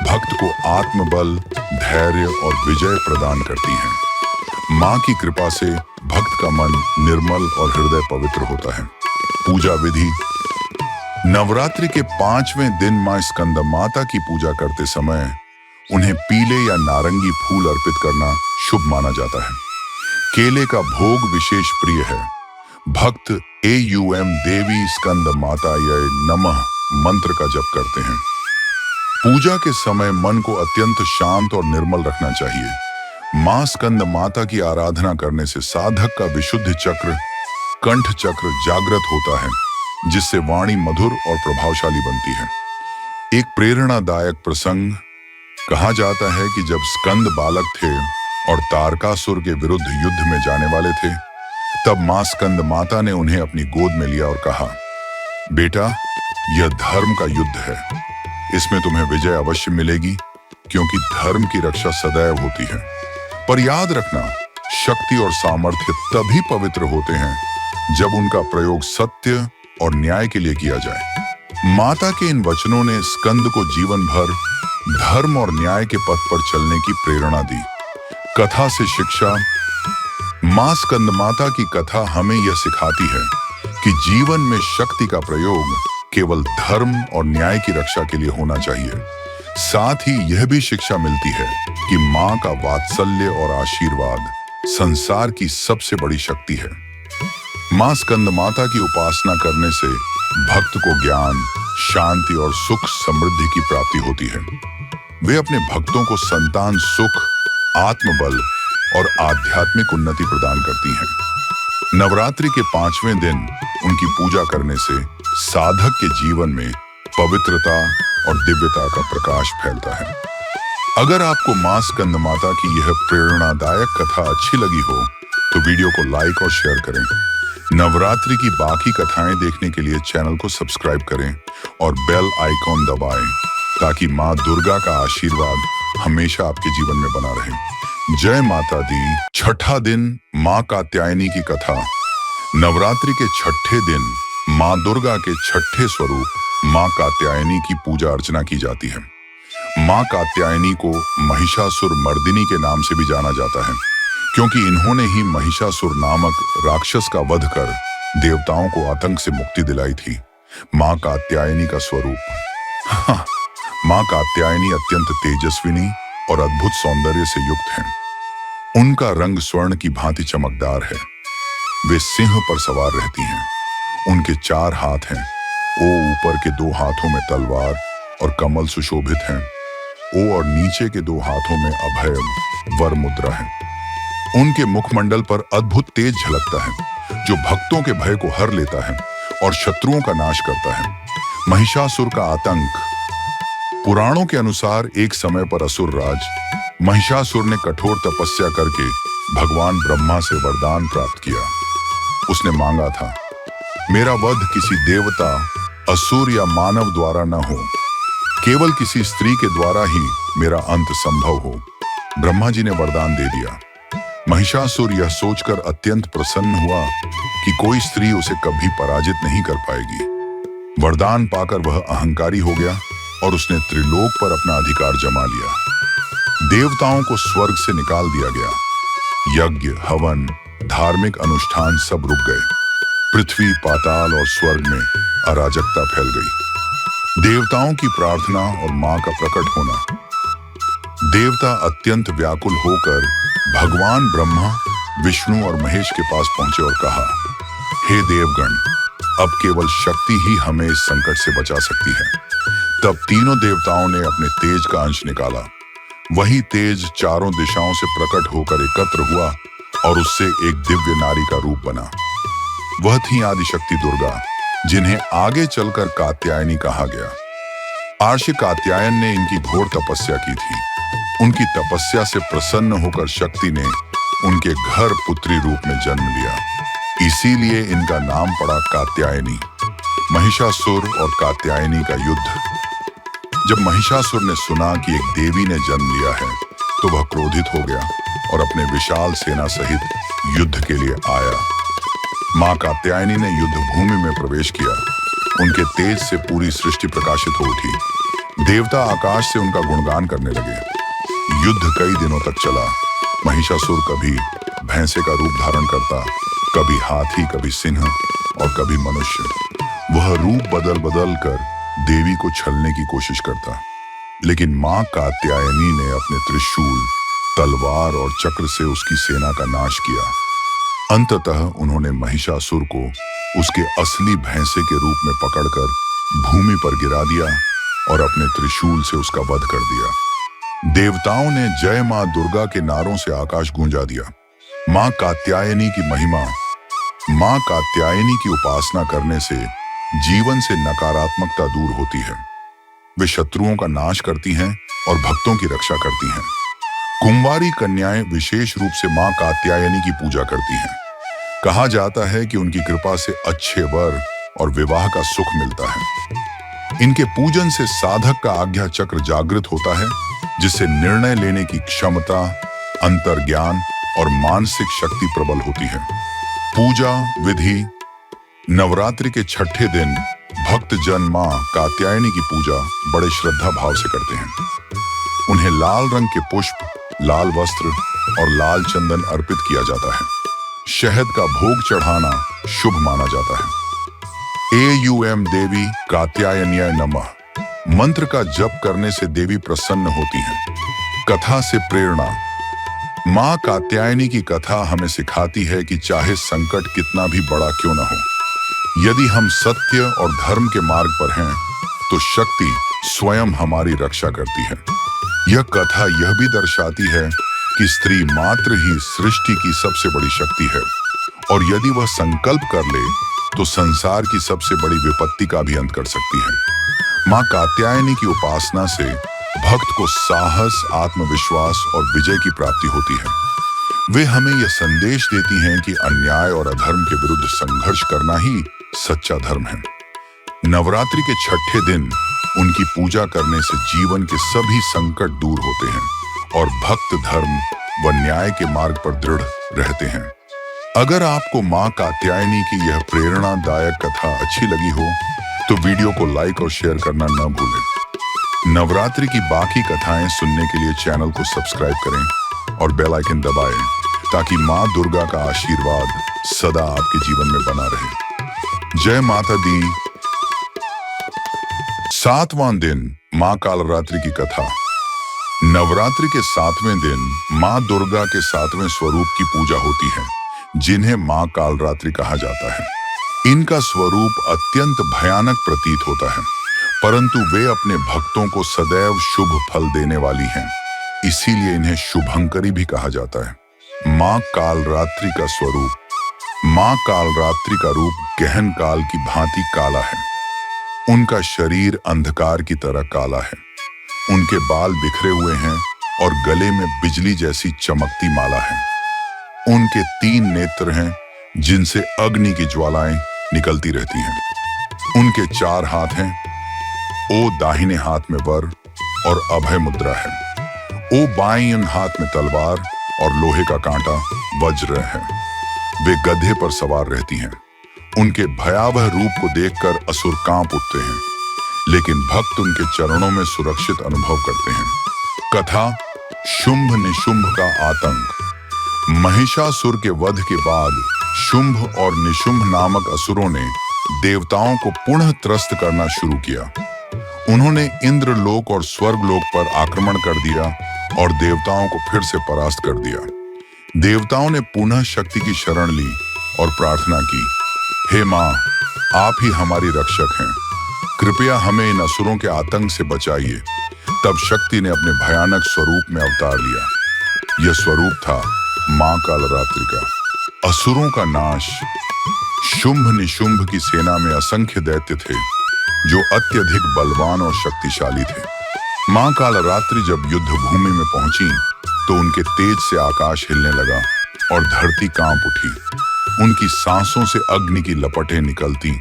भक्त को आत्मबल, धैर्य और विजय प्रदान करती हैं। मां की कृपा से भक्त का मन निर्मल और हृदय पवित्र होता है। पूजा विधि। नवरात्रि के 5वें दिन मां स्कंद माता की पूजा करते समय उन्हें पीले या नारंगी फूल अर्पित करना शुभ माना जाता है। केले का भोग विशेष प्रिय है। भक्त AUM देवी स्कंद मातायै नमः मंत्र का जप करते हैं। पूजा के समय मन को अत्यंत शांत और निर्मल रखना चाहिए। मां स्कंद माता की आराधना करने से साधक का विशुद्ध चक्र, कंठ चक्र जागृत होता है, जिससे वाणी मधुर और प्रभावशाली बनती है। एक प्रेरणादायक प्रसंग कहा जाता है कि जब स्कंद बालक थे और तारकासुर के विरुद्ध युद्ध में जाने वाले थे, तब मां स्कंद माता ने उन्हें अपनी गोद में लिया और कहा, बेटा, यह धर्म का युद्ध है। इसमें तुम्हें विजय अवश्य मिलेगी, क्योंकि धर्म की रक्षा सदैव होती है। पर याद रखना, शक्ति और सामर्थ्य तभी पवित्र होते हैं जब उनका प्रयोग सत्य और न्याय के लिए किया जाए। माता के इन वचनों ने स्कंद को जीवन भर धर्म और न्याय के पथ पर चलने की प्रेरणा दी। कथा से शिक्षा। मां स्कंद माता की कथा हमें यह सिखाती है कि जीवन में शक्ति का प्रयोग केवल धर्म और न्याय की रक्षा के लिए होना चाहिए। साथ ही यह भी शिक्षा मिलती है कि मां का वात्सल्य और आशीर्वाद संसार की सबसे बड़ी शक्ति है। मां स्कंद माता की उपासना करने से भक्त को ज्ञान, शांति और सुख समृद्धि की प्राप्ति होती है। वे अपने भक्तों को संतान सुख, आत्मबल और आध्यात्मिक उन्नति प्रदान करती हैं। नवरात्रि के 5वें दिन उनकी पूजा करने से साधक के जीवन में पवित्रता और दिव्यता का प्रकाश फैलता है। अगर आपको मां स्कंद माता की यह प्रेरणादायक कथा अच्छी लगी हो तो वीडियो को लाइक और शेयर करें। नवरात्रि की बाकी कथाएं देखने के लिए चैनल को सब्सक्राइब करें और बेल आइकॉन दबाएं, ताकि मां दुर्गा का आशीर्वाद हमेशा आपके जीवन में बना रहे। जय माता दी। छठा दिन मां कात्यायनी की कथा। नवरात्रि के छठे दिन मां दुर्गा के छठे स्वरूप मां कात्यायनी की पूजा अर्चना की जाती है। मां कात्यायनी को महिषासुर मर्दिनी के नाम से भी जाना जाता है, क्योंकि इन्होंने ही महिषासुर नामक राक्षस का वध कर देवताओं को आतंक से मुक्ति दिलाई थी। मां कात्यायनी का स्वरूप। मां कात्यायनी अत्यंत तेजस्विनी और अद्भुत सौंदर्य से युक्त हैं। उनका रंग स्वर्ण की भांति चमकदार है। वे सिंह पर सवार रहती हैं। उनके 4 हाथ हैं। ओ ऊपर के 2 हाथों में तलवार और कमल सुशोभित हैं। ओ और नीचे के 2 हाथों में अभय वर मुद्रा है। उनके मुखमंडल पर अद्भुत तेज झलकता है, जो भक्तों के भय को हर लेता है और शत्रुओं का नाश करता है। महिषासुर का आतंक। पुराणों के अनुसार एक समय पर असुर राज महिषासुर ने कठोर तपस्या करके भगवान ब्रह्मा से वरदान प्राप्त किया। उसने मांगा था, मेरा वध किसी देवता, असुर या मानव द्वारा न हो, केवल किसी स्त्री के द्वारा ही मेरा अंत संभव हो। ब्रह्मा जी ने वरदान दे दिया। महिषासुर यह सोचकर अत्यंत प्रसन्न हुआ कि कोई स्त्री उसे कभी पराजित नहीं कर पाएगी। वरदान पाकर वह अहंकारी हो गया और उसने त्रिलोक पर अपना अधिकार जमा लिया। देवताओं को स्वर्ग से निकाल दिया गया। यज्ञ, हवन, धार्मिक अनुष्ठान सब रुक गए। पृथ्वी, पाताल और स्वर्ग में अराजकता फैल गई। देवताओं की प्रार्थना और मां का प्रकट होना। देवता अत्यंत व्याकुल होकर भगवान ब्रह्मा, विष्णु और महेश के पास पहुंचे और कहा, हे देवगण, अब केवल शक्ति ही हमें इस संकट से बचा सकती है। तब तीनों देवताओं ने अपने तेज का अंश निकाला। वही तेज चारों दिशाओं से प्रकट होकर एकत्र हुआ और उससे एक दिव्य नारी का रूप बना। वह थी आदिशक्ति दुर्गा, जिन्हें आगे चलकर कात्यायनी कहा गया। आर्षि कात्यायन ने इनकी घोर तपस्या की थी। उनकी तपस्या से प्रसन्न होकर शक्ति ने उनके घर पुत्री रूप में जन्म लिया। इसीलिए इनका नाम पड़ा कात्यायनी। महिषासुर और कात्यायनी का युद्ध। जब महिषासुर ने सुना कि एक देवी ने जन्म लिया है, तो वह क्रोधित हो गया और अपने विशाल सेना सहित युद्ध के लिए आया। मां कात्यायनी ने युद्ध भूमि में प्रवेश किया। उनके तेज से पूरी सृष्टि प्रकाशित हो उठी। देवता आकाश से उनका गुणगान करने लगे। युद्ध कई दिनों तक चला। महिषासुर कभी भैंसे का रूप धारण करता, कभी हाथी, कभी सिंह और कभी मनुष्य। वह रूप बदल बदल कर देवी को छलने की कोशिश करता, लेकिन मां कात्यायनी ने अपने त्रिशूल, तलवार और चक्र से उसकी सेना का नाश किया। अंततः उन्होंने महिषासुर को उसके असली भैंसे के रूप में पकड़कर भूमि पर गिरा दिया और अपने त्रिशूल से उसका वध कर दिया। देवताओं ने जय मां दुर्गा के नारों से आकाश गूंजा दिया। मां कात्यायनी की महिमा। मां कात्यायनी की उपासना करने से जीवन से नकारात्मकता दूर होती है। वे शत्रुओं का नाश करती हैं और भक्तों की रक्षा करती हैं। कुंवारी कन्याएं विशेष रूप से मां कात्यायनी की पूजा करती हैं। कहा जाता है कि उनकी कृपा से अच्छे वर और विवाह का सुख मिलता है। इनके पूजन से साधक का आज्ञा चक्र जागृत होता है, जिससे निर्णय लेने की क्षमता, अंतर्ज्ञान और मानसिक शक्ति प्रबल होती है। पूजा विधि। नवरात्रि के छठे दिन भक्त जन मां कात्यायनी की पूजा बड़े श्रद्धा भाव से करते हैं। उन्हें लाल रंग के पुष्प, लाल वस्त्र और लाल चंदन अर्पित किया जाता है। शहद का भोग चढ़ाना शुभ माना जाता है। एयूएम देवी कात्यायन्याय नमः मंत्र का जप करने से देवी प्रसन्न होती हैं। कथा से प्रेरणा। मां कात्यायनी की कथा हमें सिखाती है कि चाहे संकट कितना भी बड़ा क्यों न हो, यदि हम सत्य और धर्म के मार्ग पर हैं, तो शक्ति स्वयं हमारी रक्षा करती है। यह कथा यह भी दर्शाती है कि स्त्री मात्र ही सृष्टि की सबसे बड़ी शक्ति है और यदि वह संकल्प कर ले तो संसार की सबसे बड़ी विपत्ति का भी अंत कर सकती है। मां कात्यायनी की उपासना से भक्त को साहस, आत्मविश्वास और विजय की प्राप्ति होती है। वे हमें यह संदेश देती हैं कि अन्याय और अधर्म के विरुद्ध संघर्ष करना ही सच्चा धर्म है। नवरात्रि के छठे दिन उनकी पूजा करने से जीवन के सभी संकट दूर होते हैं और भक्त धर्म व न्याय के मार्ग पर दृढ़ रहते हैं। अगर आपको मां कात्यायनी की यह प्रेरणादायक कथा अच्छी लगी हो तो वीडियो को लाइक और शेयर करना न भूलें। नवरात्रि की बाकी कथाएं सुनने के लिए चैनल को सब्सक्राइब करें और बेल आइकन दबाएं ताकि मां दुर्गा का आशीर्वाद सदा आपके जीवन में बना रहे। जय माता दी। 7वां दिन मां कालरात्रि की कथा। नवरात्रि के 7वें दिन मां दुर्गा के 7वें स्वरूप की पूजा होती है, जिन्हें मां कालरात्रि कहा जाता है। इनका स्वरूप अत्यंत भयानक प्रतीत होता है, परंतु वे अपने भक्तों को सदैव शुभ फल देने वाली हैं, इसीलिए इन्हें शुभंकरी भी कहा जाता है। मां कालरात्रि का स्वरूप। मां कालरात्रि का रूप गहन काल की भांति काला है। उनका शरीर अंधकार की तरह काला है। उनके बाल बिखरे हुए हैं और गले में बिजली जैसी चमकती माला है। उनके 3 नेत्र हैं, जिनसे अग्नि की ज्वालाएं निकलती रहती हैं। उनके 4 हाथ हैं। ओ दाहिने हाथ में वर और अभय मुद्रा है। ओ बाएं हाथ में तलवार और लोहे का कांटा वज्र है। वे गधे पर सवार रहती हैं। उनके भयावह रूप को देखकर असुर कांप उठते हैं, लेकिन भक्त उनके चरणों में सुरक्षित अनुभव करते हैं। कथा शुंभ निशुंभ का आतंक। महिषासुर के वध के बाद शुंभ और निशुंभ नामक असुरों ने देवताओं को पुनः त्रस्त करना शुरू किया। उन्होंने इंद्रलोक और स्वर्गलोक पर आक्रमण कर दिया और देवताओं को फिर से परास्त कर दिया। देवताओं ने पुनः शक्ति की शरण ली और प्रार्थना की, हे मां, आप ही हमारी रक्षक हैं, कृपया हमें इन असुरों के आतंक से बचाइए। तब शक्ति ने अपने भयानक स्वरूप में अवतार लिया। यह स्वरूप था मां कालरात्रि का। असुरों का नाश। शुंभ निशुंभ की सेना में असंख्य दैत्य थे, जो अत्यधिक बलवान और शक्तिशाली थे। मां कालरात्रि जब युद्ध भूमि में पहुंची तो उनके तेज से आकाश हिलने लगा और धरती कांप उठी। उनकी सांसों से अग्नि की लपटें निकलती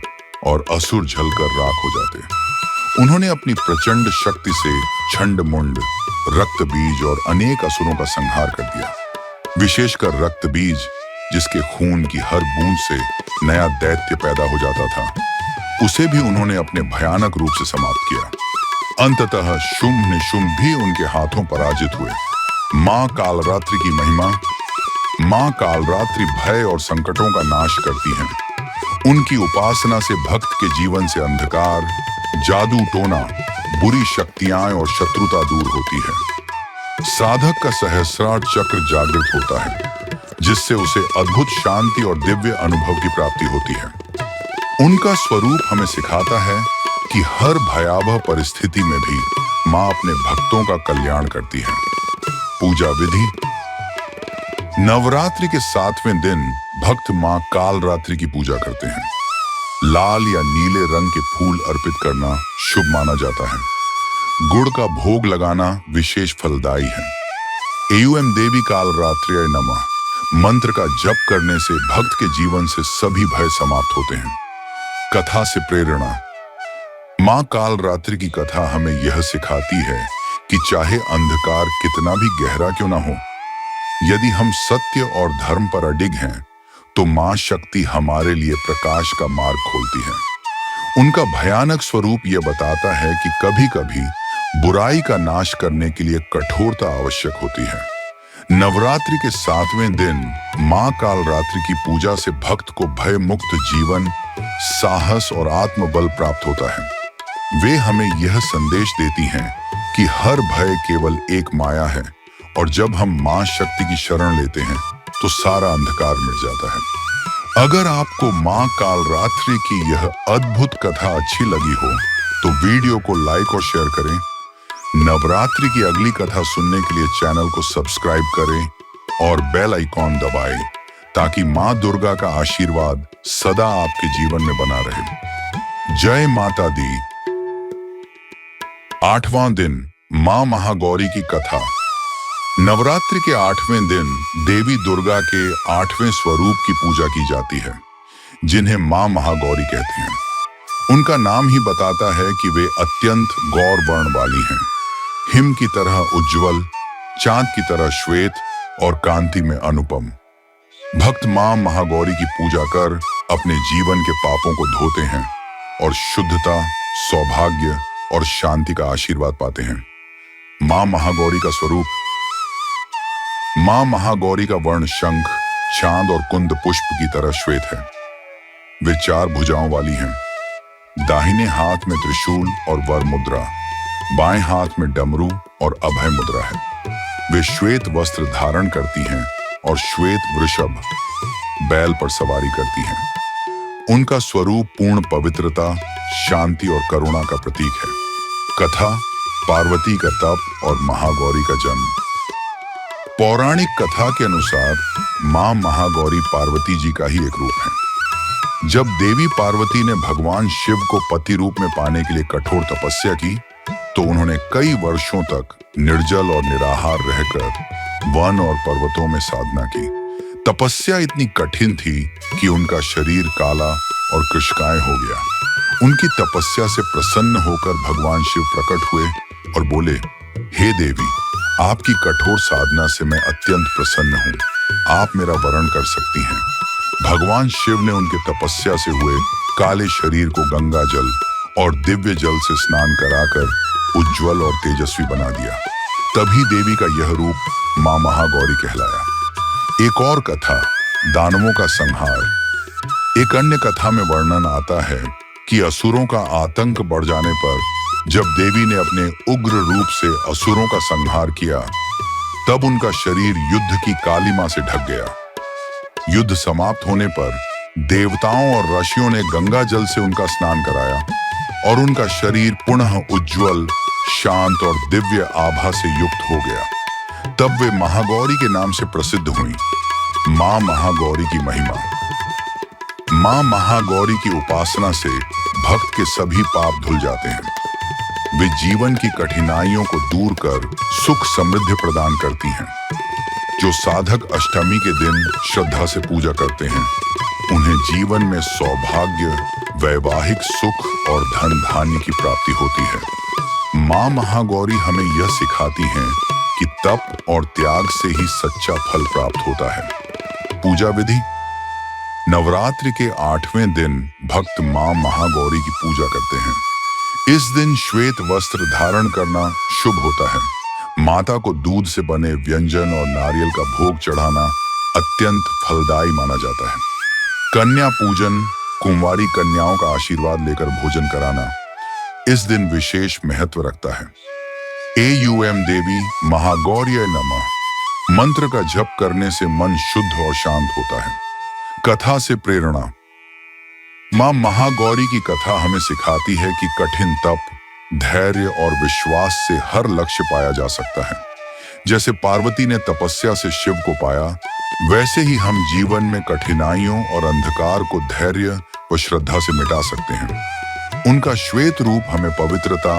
और असुर जलकर राख हो जाते। उन्होंने अपनी प्रचंड शक्ति से छंडमुंड, रक्तबीज और अनेक असुरों का संहार कर दिया। विशेषकर रक्तबीज, जिसके खून की हर बूंद से नया दैत्य पैदा हो जाता था, उसे भी उन्होंने अपने भयानक रूप से समाप्त किया। अंततः शुंभ निशुंभ भी उनके हाथों पराजित हुए। मां कालरात्रि की महिमा। मां कालरात्रि भय और संकटों का नाश करती हैं। उनकी उपासना से भक्त के जीवन से अंधकार, जादू टोना, बुरी शक्तियां और शत्रुता दूर होती है। साधक का सहस्रार चक्र जागृत होता है, जिससे उसे अद्भुत शांति और दिव्य अनुभव की प्राप्ति होती है। उनका स्वरूप हमें सिखाता है कि हर भयावह परिस्थिति में भी माँ अपने भक्तों का कल्याण करती है। पूजा विधि। नवरात्रि के 7वें दिन भक्त माँ कालरात्रि की पूजा करते हैं। लाल या नीले रंग के फूल अर्पित करना शुभ माना जाता है। गुड़ का भोग लगाना विशेष फलदायी है। एवं देवी कालरात्र्यै नमः मंत्र का जप करने से भक्त के जीवन से सभी भय समाप्त होते हैं। कथा से प्रेरणा। माँ कालरात्रि की कथा हमें यह सिखाती है कि चाहे अंधकार कितना भी गहरा क्यों ना हो, यदि हम सत्य और धर्म पर अडिग हैं, तो माँ शक्ति हमारे लिए प्रकाश का मार्ग खोलती है। उनका भयानक स्वरूप यह बताता है कि कभी-कभी बुराई का नाश करने के लिए कठोरता आवश्यक होती है। नवरात्रि के 7वें दिन माँ कालरात्रि की पूजा से भक्त को भय मुक्त जीवन, साहस और आत्मबल प्राप्त होता है। वे हमें यह संदेश देती हैं कि हर भय केवल एक माया है, और जब हम माँ शक्ति की शरण लेते हैं तो सारा अंधकार मिट जाता है। अगर आपको माँ कालरात्रि की यह अद्भुत कथा अच्छी लगी हो तो वीडियो को लाइक और शेयर करें। नवरात्रि की अगली कथा सुनने के लिए चैनल को सब्सक्राइब करें और बेल आइकॉन दबाएं, ताकि माँ दुर्गा का आशीर्वाद सदा आपके जीवन में बना रहे। जय माता दी। 8वां दिन माँ महागौरी की कथा। नवरात्रि के 8वें दिन देवी दुर्गा के 8वें स्वरूप की पूजा की जाती है, जिन्हें माँ महागौरी कहते हैं। उनका नाम ही बताता है कि वे अत्यंत गौर वर्ण वाली हैं, हिम की तरह उज्जवल, चांद की तरह श्वेत और कांति में अनुपम। भक्त माँ महागौरी की पूजा कर अपने जीवन के पापों को धोते हैं और शुद्धता, सौभाग्य और शांति का आशीर्वाद पाते हैं। माँ महागौरी का स्वरूप। माँ महागौरी का वर्ण शंख, चांद और कुंद पुष्प की तरह श्वेत है। वे 4 भुजाओं वाली हैं। दाहिने हाथ में त्रिशूल और वर मुद्रा, बाएं हाथ में डमरू और अभय मुद्रा है। वे श्वेत वस्त्र धारण करती हैं और श्वेत वृषभ, बैल पर सवारी करती हैं। उनका स्वरूप पूर्ण पवित्रता, शांति और करुणा का प्रतीक है। कथा, पार्वती का तप और महागौरी का जन्म। पौराणिक कथा के अनुसार माँ महागौरी पार्वती जी का ही एक रूप है। जब देवी पार्वती ने भगवान शिव को पति रूप में पाने के लिए कठोर तपस्या की, तो उन्होंने कई वर्षों तक निर्जल और निराहार रहकर वन और पर्वतों में साधना की। तपस्या इतनी कठिन थी कि उनका शरीर काला और कृशकाय हो गया। उनकी तपस्या से प्रसन्न होकर भगवान शिव प्रकट हुए और बोले, हे देवी, आपकी कठोर साधना से मैं अत्यंत प्रसन्न हूँ। आप मेरा वरण कर सकती हैं। भगवान शिव ने उनके तपस्या से हुए काले शरीर को गंगा जल और दिव्य जल से स्नान कराकर उज्जवल और तेजस्वी बना दिया। तभी देवी का यह रूप माँ महागौरी कहलाया। एक और कथा, दानवों का संहार। एक अन्य कथा में वर्णन आता है कि असुरों का आतंक बढ़ जाने पर जब देवी ने अपने उग्र रूप से असुरों का संहार किया, तब उनका शरीर युद्ध की कालिमा से ढक गया। युद्ध समाप्त होने पर देवताओं और ऋषियों ने गंगा जल से उनका स्नान कराया और उनका शरीर पुनः उज्जवल, शांत और दिव्य आभा से युक्त हो गया। तब वे महागौरी के नाम से प्रसिद्ध हुई। माँ महागौरी की महिमा। माँ महागौरी की उपासना से भक्त के सभी पाप धुल जाते हैं। वे जीवन की कठिनाइयों को दूर कर सुख समृद्धि प्रदान करती हैं। जो साधक अष्टमी के दिन श्रद्धा से पूजा करते हैं, उन्हें जीवन में सौभाग्य, वैवाहिक सुख और धन धान्य की प्राप्ति होती है। माँ महागौरी हमें यह सिखाती हैं कि तप और त्याग से ही सच्चा फल प्राप्त होता है। पूजा विधि। नवरात्रि के 8वें दिन भक्त माँ महागौरी की पूजा करते हैं। इस दिन श्वेत वस्त्र धारण करना शुभ होता है। माता को दूध से बने व्यंजन और नारियल का भोग चढ़ाना अत्यंत फलदायी माना जाता है। कन्या पूजन, कुंवारी कन्याओं का आशीर्वाद लेकर भोजन कराना इस दिन विशेष महत्व रखता है। AUM देवी महागौर्य नमः मंत्र का जप करने से मन शुद्ध और शांत होता है। कथा से प्रेरणा। मां महागौरी की कथा हमें सिखाती है कि कठिन तप, धैर्य और विश्वास से हर लक्ष्य पाया जा सकता है। जैसे पार्वती ने तपस्या से शिव को पाया, वैसे ही हम जीवन में कठिनाइयों और अंधकार को धैर्य व श्रद्धा से मिटा सकते हैं। उनका श्वेत रूप हमें पवित्रता,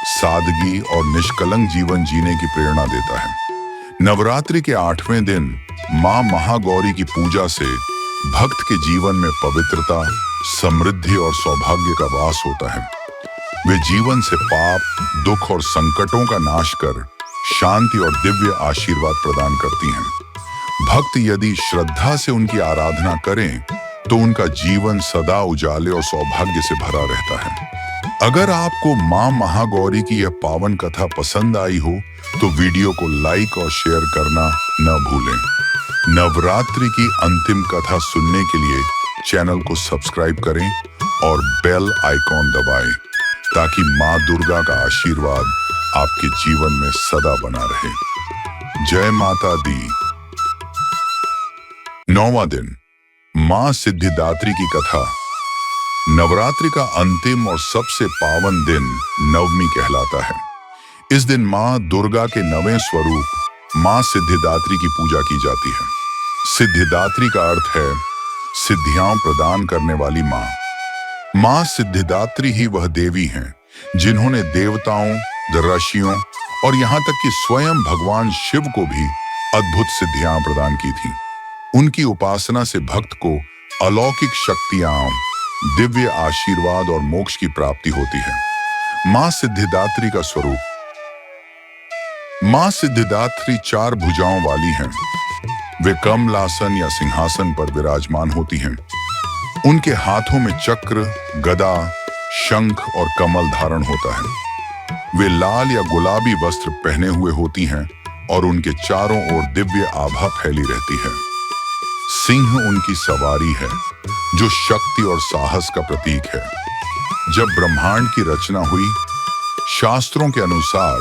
सादगी और निष्कलंक जीवन जीने की प्रेरणा देता है। नवरात्रि के 8वें दिन मां महागौरी की पूजा से भक्त के जीवन में पवित्रता, समृद्धि और सौभाग्य का वास होता है। वे जीवन से पाप, दुख और संकटों का नाश कर शांति और दिव्य आशीर्वाद प्रदान करती हैं। भक्त यदि श्रद्धा से उनकी आराधना करें तो उनका जीवन सदा उजाले और सौभाग्य से भरा रहता है। अगर आपको मां महागौरी की यह पावन कथा पसंद आई हो तो वीडियो को लाइक और शेयर करना न भूलें। नवरात्रि की अंतिम कथा सुनने के लिए चैनल को सब्सक्राइब करें और बेल आइकॉन दबाएं ताकि मां दुर्गा का आशीर्वाद आपके जीवन में सदा बना रहे। जय माता दी। 9वां दिन मां सिद्धिदात्री की कथा। नवरात्रि का अंतिम और सबसे पावन दिन नवमी कहलाता है। इस दिन मां दुर्गा के 9वें स्वरूप मां सिद्धिदात्री की पूजा की जाती है। सिद्धिदात्री का अर्थ है सिद्धियां प्रदान करने वाली मां। मां सिद्धिदात्री ही वह देवी हैं जिन्होंने देवताओं, ऋषियों और यहाँ तक कि स्वयं भगवान शिव को भी अद्भुत सिद्धियां प्रदान की थी। उनकी उपासना से भक्त को अलौकिक शक्तियां, दिव्य आशीर्वाद और मोक्ष की प्राप्ति होती है। मां सिद्धिदात्री का स्वरूप। मां सिद्धिदात्री 4 भुजाओं वाली हैं। वे कमलासन या सिंहासन पर विराजमान होती हैं। उनके हाथों में चक्र, गदा, शंख और कमल धारण होता है। वे लाल या गुलाबी वस्त्र पहने हुए होती हैं और उनके चारों ओर दिव्य आभा फैली रहती है। सिंह उनकी सवारी है जो शक्ति और साहस का प्रतीक है। जब ब्रह्मांड की रचना हुई, शास्त्रों के अनुसार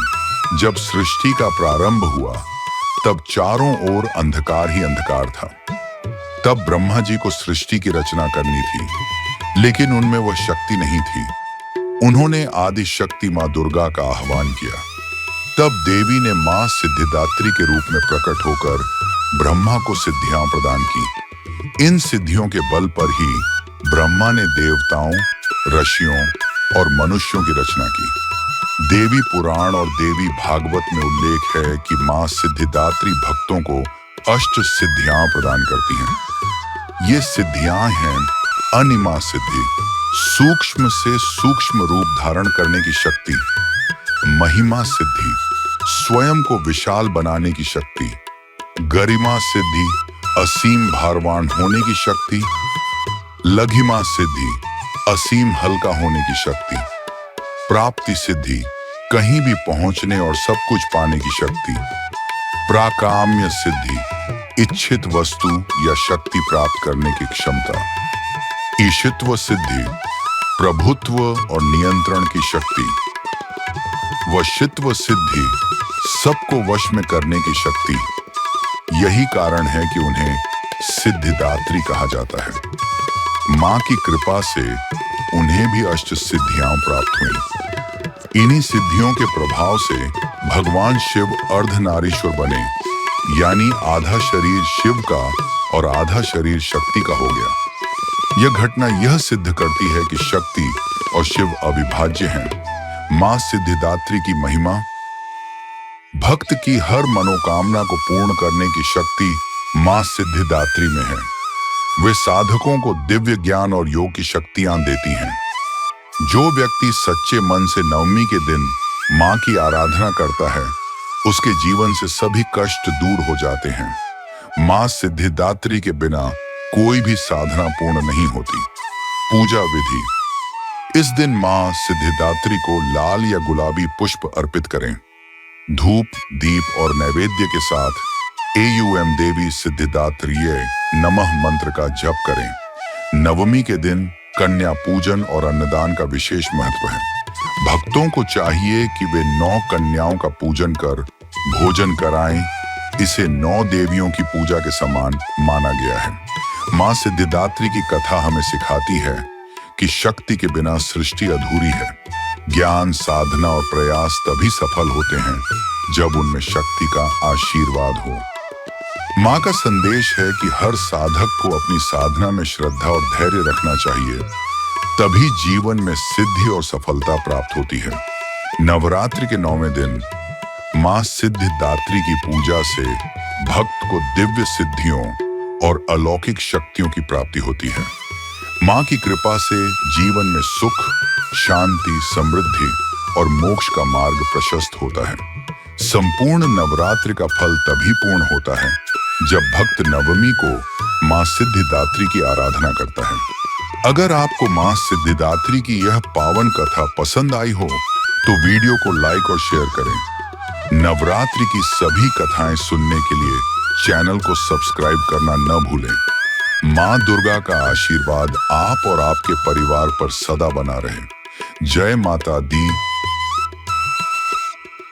जब सृष्टि का प्रारंभ हुआ तब चारों ओर अंधकार ही अंधकार था। तब ब्रह्मा जी को सृष्टि की रचना करनी थी, लेकिन उनमें वह शक्ति नहीं थी। उन्होंने आदि शक्ति मां दुर्गा का आह्वान किया। तब देवी ने मां सिद्धिदात्री के रूप में प्रकट होकर ब्रह्मा को सिद्धियां प्रदान की। इन सिद्धियों के बल पर ही ब्रह्मा ने देवताओं, ऋषियों और मनुष्यों की रचना की। देवी पुराण और देवी भागवत में उल्लेख है कि मां सिद्धिदात्री भक्तों को 8 सिद्धियां प्रदान करती हैं। ये सिद्धियां हैं अनिमा सिद्धि, सूक्ष्म से सूक्ष्म रूप धारण करने की शक्ति; महिमा सिद्धि, स्वयं को विशाल बनाने की शक्ति; गरिमा सिद्धि, असीम भारवान होने की शक्ति; लघिमा सिद्धि, असीम हल्का होने की शक्ति; प्राप्ति सिद्धि, कहीं भी पहुंचने और सब कुछ पाने की शक्ति; प्राकाम्य सिद्धि, इच्छित वस्तु या शक्ति प्राप्त करने की क्षमता; ईशित्व सिद्धि, प्रभुत्व और नियंत्रण की शक्ति; वशित्व सिद्धि, सबको वश में करने की शक्ति। यही कारण है कि उन्हें सिद्धिदात्री कहा जाता है। मां की कृपा से उन्हें भी 8 सिद्धियां प्राप्त हुई। इन्हीं सिद्धियों के प्रभाव से भगवान शिव अर्धनारीश्वर बने, यानी आधा शरीर शिव का और आधा शरीर शक्ति का हो गया। यह घटना यह सिद्ध करती है कि शक्ति और शिव अविभाज्य हैं। मां सिद्धिदात्री की महिमा। भक्त की हर मनोकामना को पूर्ण करने की शक्ति मां सिद्धिदात्री में है। वे साधकों को दिव्य ज्ञान और योग की शक्तियां देती हैं। जो व्यक्ति सच्चे मन से नवमी के दिन मां की आराधना करता है, उसके जीवन से सभी कष्ट दूर हो जाते हैं। मां सिद्धिदात्री के बिना कोई भी साधना पूर्ण नहीं होती। पूजा विधि। इस दिन मां सिद्धिदात्री को लाल या गुलाबी पुष्प अर्पित करें। धूप, दीप और नैवेद्य के साथ AUM देवी सिद्धिदात्रीय नमः मंत्र का जप करें। नवमी के दिन कन्या पूजन और अन्नदान का विशेष महत्व है। भक्तों को चाहिए कि वे 9 कन्याओं का पूजन कर भोजन कराएं। इसे 9 देवियों की पूजा के समान माना गया है। मां सिद्धिदात्री की कथा हमें सिखाती है कि शक्ति के बिना सृष्टि अधूरी है। ज्ञान, साधना और प्रयास तभी सफल होते हैं जब उनमें शक्ति का आशीर्वाद हो। मां का संदेश है कि हर साधक को अपनी साधना में श्रद्धा और धैर्य रखना चाहिए, तभी जीवन में सिद्धि और सफलता प्राप्त होती है। नवरात्रि के 9वें दिन मां सिद्धिदात्री की पूजा से भक्त को दिव्य सिद्धियों और अलौकिक शक्तियों की प्राप्ति होती है। मां की कृपा से जीवन में सुख, शांति, समृद्धि और मोक्ष का मार्ग प्रशस्त होता है। संपूर्ण नवरात्रि का फल तभी पूर्ण होता है जब भक्त नवमी को मां सिद्धिदात्री की आराधना करता है। अगर आपको मां सिद्धिदात्री की यह पावन कथा पसंद आई हो तो वीडियो को लाइक और शेयर करें। नवरात्रि की सभी कथाएं सुनने के लिए चैनल को सब्सक्राइब करना न भूलें। मां दुर्गा का आशीर्वाद आप और आपके परिवार पर सदा बना रहे। जय माता दी।